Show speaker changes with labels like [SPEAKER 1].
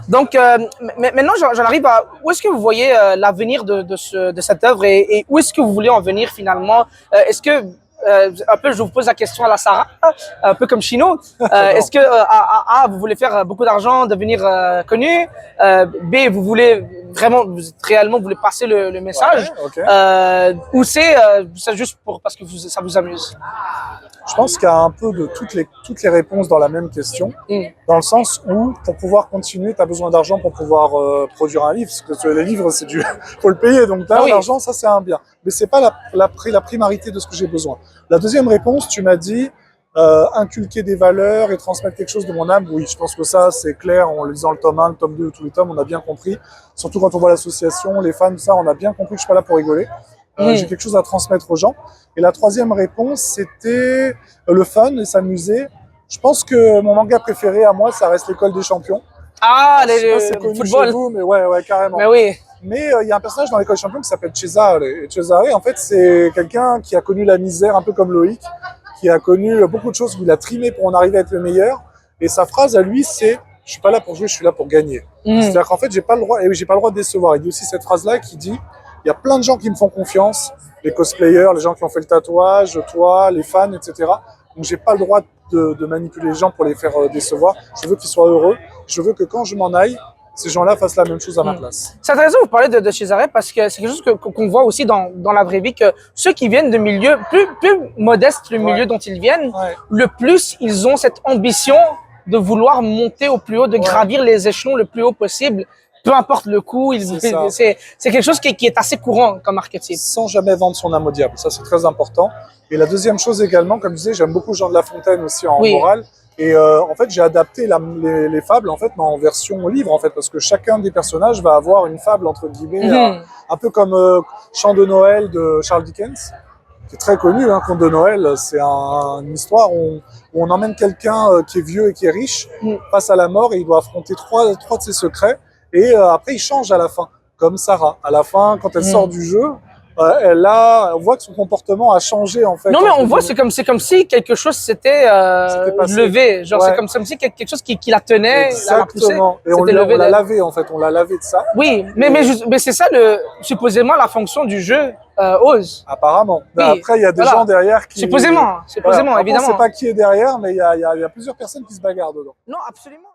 [SPEAKER 1] Donc, maintenant, j'en arrive à où est-ce que vous voyez l'avenir de cette œuvre et où est-ce que vous voulez en venir finalement? Est-ce que, un peu, je vous pose la question à la Sarah, un peu comme Chino, est-ce que A, vous voulez faire beaucoup d'argent, devenir connu? B, vous voulez vraiment, réellement, vous voulez passer le message?
[SPEAKER 2] Ouais, ok.
[SPEAKER 1] Ou C, c'est juste parce que ça vous amuse?
[SPEAKER 2] Je pense qu'il y a un peu de toutes les réponses dans la même question, dans le sens où pour pouvoir continuer, tu as besoin d'argent pour pouvoir produire un livre, parce que les livres, c'est du, faut le payer, donc là,
[SPEAKER 1] Ah oui.
[SPEAKER 2] l'argent, ça c'est un bien. Mais c'est pas la primarité de ce que j'ai besoin. La deuxième réponse, tu m'as dit inculquer des valeurs et transmettre quelque chose de mon âme. Oui, je pense que ça, c'est clair, en lisant le tome 1, le tome 2, tous les tomes, on a bien compris. Surtout quand on voit l'association, les fans, ça, on a bien compris que je suis pas là pour rigoler. J'ai quelque chose à transmettre aux gens. Et la troisième réponse, c'était le fun et s'amuser. Je pense que mon manga préféré à moi, ça reste l'École des Champions.
[SPEAKER 1] Ah,
[SPEAKER 2] Je sais pas si c'est
[SPEAKER 1] le
[SPEAKER 2] connu
[SPEAKER 1] football.
[SPEAKER 2] chez vous, mais ouais, carrément.
[SPEAKER 1] Mais oui.
[SPEAKER 2] Mais il y a un personnage dans l'École des Champions qui s'appelle Cesare. Et Cesare, en fait, c'est quelqu'un qui a connu la misère, un peu comme Loïc, qui a connu beaucoup de choses où il a trimé pour en arriver à être le meilleur. Et sa phrase à lui, c'est « Je suis pas là pour jouer, je suis là pour gagner ». C'est-à-dire qu'en fait, j'ai pas le droit de décevoir. Il dit aussi cette phrase-là qui dit il y a plein de gens qui me font confiance, les cosplayers, les gens qui ont fait le tatouage, toi, les fans, etc. Donc j'ai pas le droit de manipuler les gens pour les faire décevoir. Je veux qu'ils soient heureux. Je veux que quand je m'en aille, ces gens-là fassent la même chose à ma place.
[SPEAKER 1] C'est intéressant de vous parler de Cesare parce que c'est quelque chose qu'on voit aussi dans la vraie vie, que ceux qui viennent de milieux plus modestes, le milieu dont ils viennent, le plus ils ont cette ambition de vouloir monter au plus haut, de gravir les échelons le plus haut possible. Peu importe le coût, c'est quelque chose qui est assez courant comme archétype.
[SPEAKER 2] Sans jamais vendre son âme au diable, ça c'est très important. Et la deuxième chose également, comme je disais, j'aime beaucoup Jean de La Fontaine aussi en morale. Et en fait, j'ai adapté les fables en fait, mais en version livre, en fait, parce que chacun des personnages va avoir une fable, entre guillemets, un peu comme Chant de Noël de Charles Dickens, qui est très connu, hein, Conte de Noël. C'est une histoire où on emmène quelqu'un qui est vieux et qui est riche face à la mort et il doit affronter trois de ses secrets. Et après, il change à la fin, comme Sarah. À la fin, quand elle sort du jeu, on voit que son comportement a changé en fait.
[SPEAKER 1] Non, mais on voit, c'est comme si quelque chose s'était levé. Genre, c'est comme si quelque chose qui la tenait, la poussée.
[SPEAKER 2] Exactement. Et on l'a lavé en fait, on l'a lavé de ça.
[SPEAKER 1] Oui, mais c'est ça supposément la fonction du jeu Ose.
[SPEAKER 2] Apparemment. Mais oui, après, il y a des gens derrière qui.
[SPEAKER 1] Supposément, évidemment.
[SPEAKER 2] On ne sait pas qui est derrière, mais il y a plusieurs personnes qui se bagarrent dedans.
[SPEAKER 1] Non, absolument.